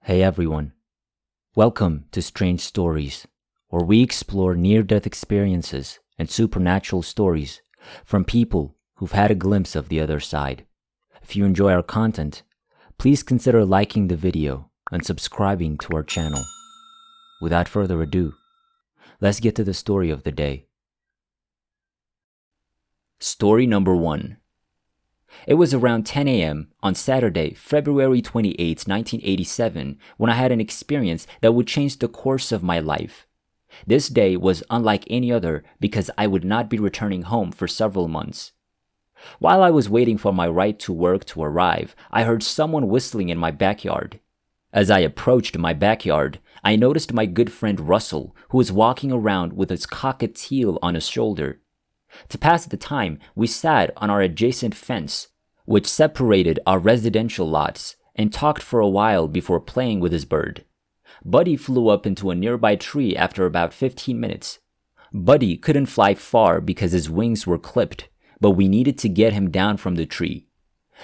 Hey everyone, welcome to Strange Stories, where we explore near-death experiences and supernatural stories from people who've had a glimpse of the other side. If you enjoy our content, please consider liking the video and subscribing to our channel. Without further ado, let's get to the story of the day. Story number 1. It was around 10 a.m. on Saturday, February 28, 1987, when I had an experience that would change the course of my life. This day was unlike any other because I would not be returning home for several months. While I was waiting for my ride to work to arrive, I heard someone whistling in my backyard. As I approached my backyard, I noticed my good friend Russell, who was walking around with his cockatiel on his shoulder. To pass the time, we sat on our adjacent fence, which separated our residential lots, and talked for a while before playing with his bird. Buddy flew up into a nearby tree after about 15 minutes. Buddy couldn't fly far because his wings were clipped, but we needed to get him down from the tree.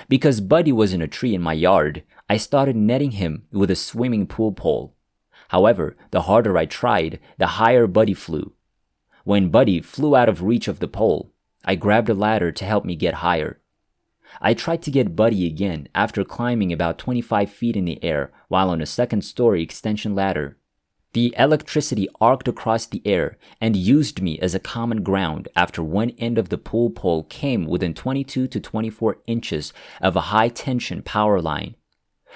Because Buddy was in a tree in my yard, I started netting him with a swimming pool pole. However, the harder I tried, the higher Buddy flew. When Buddy flew out of reach of the pole, I grabbed a ladder to help me get higher. I tried to get Buddy again after climbing about 25 feet in the air while on a second-story extension ladder. The electricity arced across the air and used me as a common ground after one end of the pool pole came within 22 to 24 inches of a high-tension power line.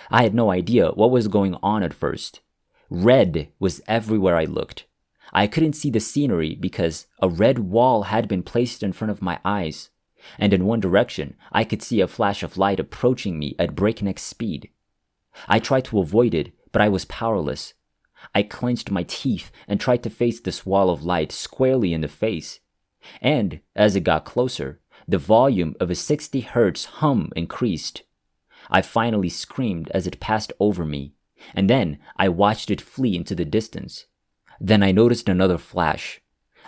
I had no idea what was going on at first. Red was everywhere I looked. I couldn't see the scenery because a red wall had been placed in front of my eyes, and in one direction I could see a flash of light approaching me at breakneck speed. I tried to avoid it, but I was powerless. I clenched my teeth and tried to face this wall of light squarely in the face. And as it got closer, the volume of a 60 hertz hum increased. I finally screamed as it passed over me, and then I watched it flee into the distance. Then I noticed another flash.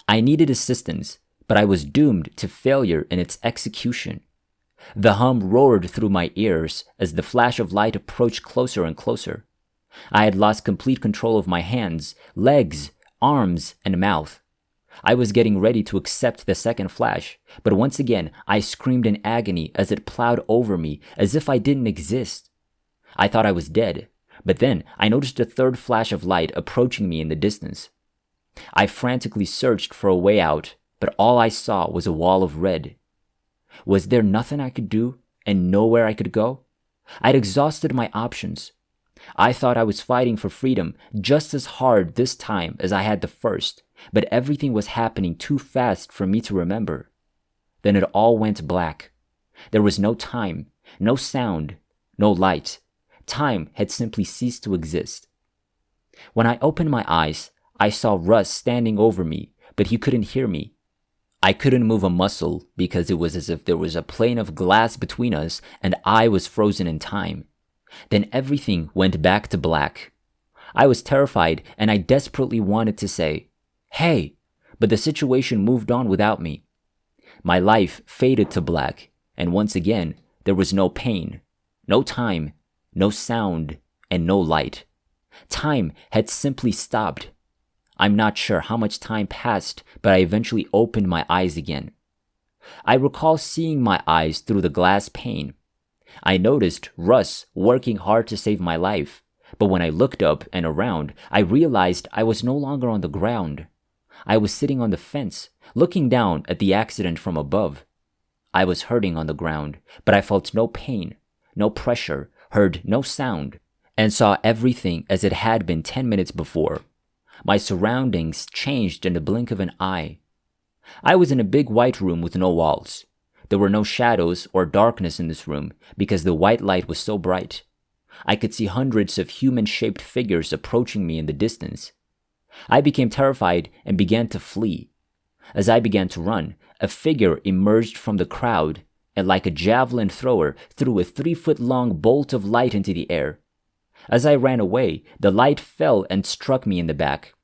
I needed assistance, but I was doomed to failure in its execution. The hum roared through my ears as the flash of light approached closer and closer. I had lost complete control of my hands, legs, arms, and mouth. I was getting ready to accept the second flash, but once again I screamed in agony as it plowed over me as if I didn't exist. I thought I was dead. But then I noticed a third flash of light approaching me in the distance. I frantically searched for a way out, but all I saw was a wall of red. Was there nothing I could do and nowhere I could go? I'd exhausted my options. I thought I was fighting for freedom just as hard this time as I had the first, but everything was happening too fast for me to remember. Then it all went black. There was no time, no sound, no light. Time had simply ceased to exist. When I opened my eyes, I saw Russ standing over me, but he couldn't hear me. I couldn't move a muscle because it was as if there was a plane of glass between us and I was frozen in time. Then everything went back to black. I was terrified and I desperately wanted to say, "Hey," but the situation moved on without me. My life faded to black, and once again, there was no pain, no time, no sound, and no light. Time had simply stopped. I'm not sure how much time passed, but I eventually opened my eyes again. I recall seeing my eyes through the glass pane. I noticed Russ working hard to save my life, but when I looked up and around, I realized I was no longer on the ground. I was sitting on the fence, looking down at the accident from above. I was hurting on the ground, but I felt no pain, no pressure, heard no sound, and saw everything as it had been 10 minutes before. My surroundings changed in the blink of an eye. I was in a big white room with no walls. There were no shadows or darkness in this room because the white light was so bright. I could see hundreds of human-shaped figures approaching me in the distance. I became terrified and began to flee. As I began to run, a figure emerged from the crowd and like a javelin thrower threw a 3-foot-long bolt of light into the air. As I ran away, the light fell and struck me in the back.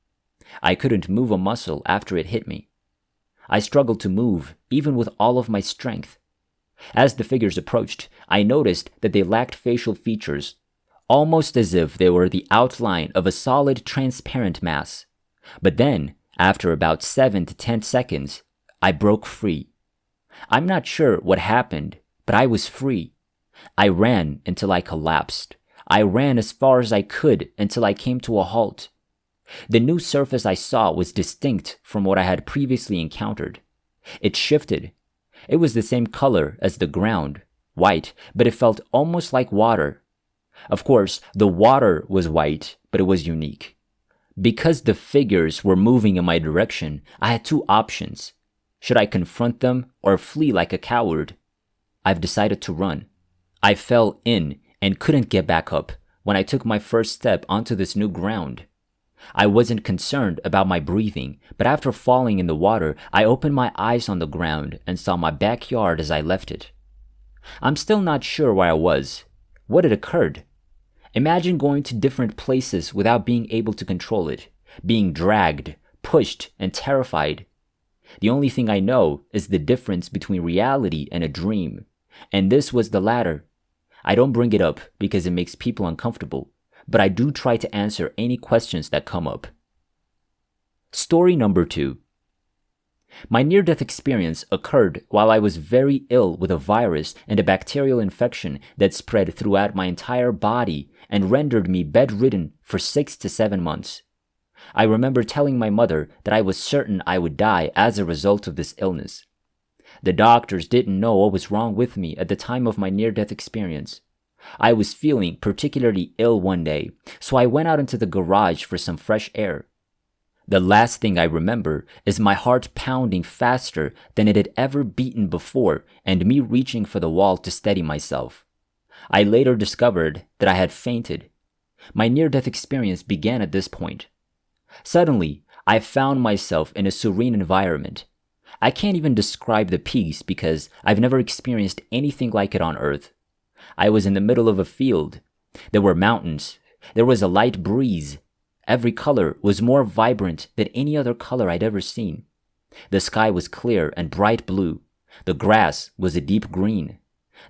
I couldn't move a muscle after it hit me. I struggled to move, even with all of my strength. As the figures approached, I noticed that they lacked facial features. almost as if they were the outline of a solid transparent mass. But then, after about 7 to 10 seconds, I broke free. I'm not sure what happened, but I was free. I ran until I collapsed. I ran as far as I could until I came to a halt. The new surface I saw was distinct from what I had previously encountered. It shifted. It was the same color as the ground, white, but it felt almost like water. Of course, the water was white, but it was unique. Because the figures were moving in my direction, I had two options. Should I confront them or flee like a coward? I've decided to run. I fell in and couldn't get back up when I took my first step onto this new ground. I wasn't concerned about my breathing, but after falling in the water, I opened my eyes on the ground and saw my backyard as I left it. I'm still not sure where I was. What had occurred? Imagine going to different places without being able to control it, being dragged, pushed, and terrified. The only thing I know is the difference between reality and a dream, and this was the latter. I don't bring it up because it makes people uncomfortable, but I do try to answer any questions that come up. Story number 2. My near-death experience occurred while I was very ill with a virus and a bacterial infection that spread throughout my entire body and rendered me bedridden for 6 to 7 months. I remember telling my mother that I was certain I would die as a result of this illness. The doctors didn't know what was wrong with me at the time of my near-death experience. I was feeling particularly ill one day, so I went out into the garage for some fresh air. The last thing I remember is my heart pounding faster than it had ever beaten before and me reaching for the wall to steady myself. I later discovered that I had fainted. My near-death experience began at this point. Suddenly, I found myself in a serene environment. I can't even describe the peace because I've never experienced anything like it on Earth. I was in the middle of a field. There were mountains. There was a light breeze. Every color was more vibrant than any other color I'd ever seen. The sky was clear and bright blue. The grass was a deep green.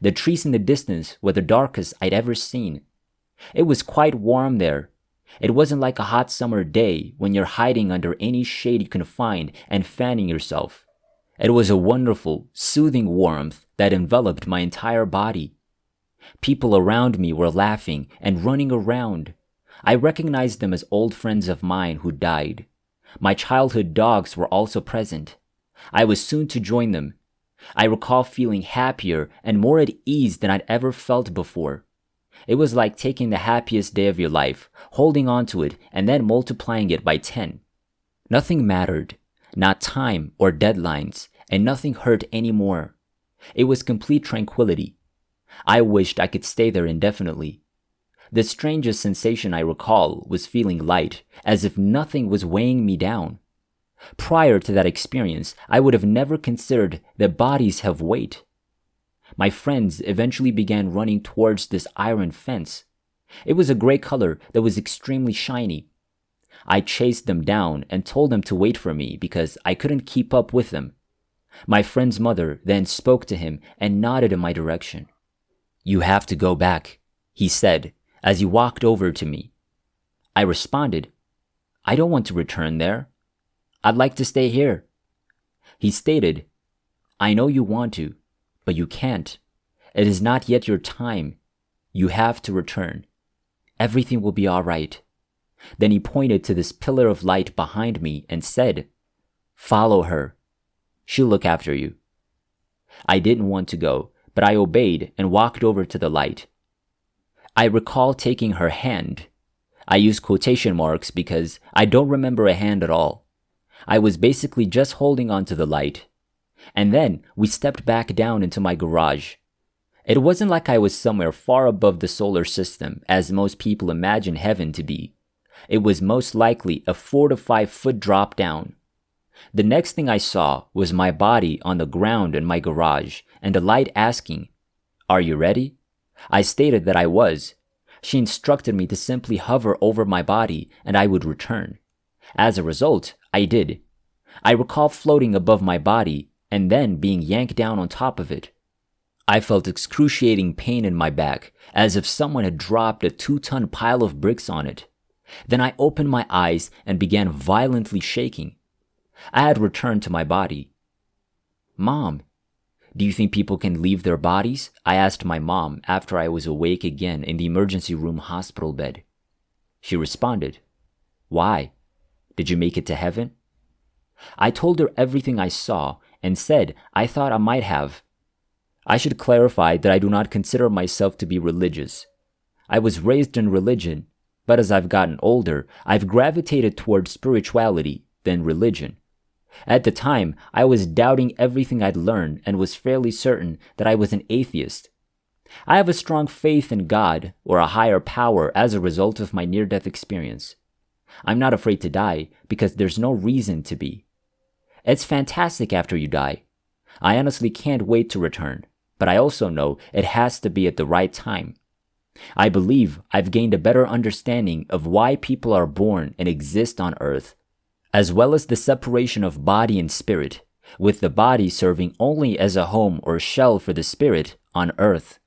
The trees in the distance were the darkest I'd ever seen. It was quite warm there. It wasn't like a hot summer day when you're hiding under any shade you can find and fanning yourself. It was a wonderful, soothing warmth that enveloped my entire body. People around me were laughing and running around. I recognized them as old friends of mine who died. My childhood dogs were also present. I was soon to join them. I recall feeling happier and more at ease than I'd ever felt before. It was like taking the happiest day of your life, holding on to it, and then multiplying it by 10. Nothing mattered, not time or deadlines, and nothing hurt anymore. It was complete tranquility. I wished I could stay there indefinitely. The strangest sensation I recall was feeling light, as if nothing was weighing me down. Prior to that experience, I would have never considered that bodies have weight. My friends eventually began running towards this iron fence. It was a gray color that was extremely shiny. I chased them down and told them to wait for me because I couldn't keep up with them. My friend's mother then spoke to him and nodded in my direction. "You have to go back," he said as he walked over to me. I responded, "I don't want to return there. I'd like to stay here." He stated, "I know you want to, but you can't. It is not yet your time. You have to return. Everything will be all right." Then he pointed to this pillar of light behind me and said, "Follow her. She'll look after you." I didn't want to go, but I obeyed and walked over to the light. I recall taking her hand. I use quotation marks because I don't remember a hand at all. I was basically just holding on to the light. And then we stepped back down into my garage. It wasn't like I was somewhere far above the solar system, as most people imagine heaven to be. It was most likely a 4 to 5 foot drop down. The next thing I saw was my body on the ground in my garage and the light asking, "Are you ready?" I stated that I was. She instructed me to simply hover over my body and I would return. As a result, I did. I recall floating above my body and then being yanked down on top of it. I felt excruciating pain in my back, as if someone had dropped a 2-ton pile of bricks on it. Then I opened my eyes and began violently shaking. I had returned to my body. "Mom, do you think people can leave their bodies?" I asked my mom after I was awake again in the emergency room hospital bed. She responded, "Why? Did you make it to heaven?" I told her everything I saw and said I thought I might have. I should clarify that I do not consider myself to be religious. I was raised in religion, but as I've gotten older, I've gravitated towards spirituality than religion. At the time, I was doubting everything I'd learned and was fairly certain that I was an atheist. I have a strong faith in God or a higher power as a result of my near-death experience. I'm not afraid to die because there's no reason to be. It's fantastic after you die. I honestly can't wait to return, but I also know it has to be at the right time. I believe I've gained a better understanding of why people are born and exist on Earth, as well as the separation of body and spirit, with the body serving only as a home or shell for the spirit on Earth.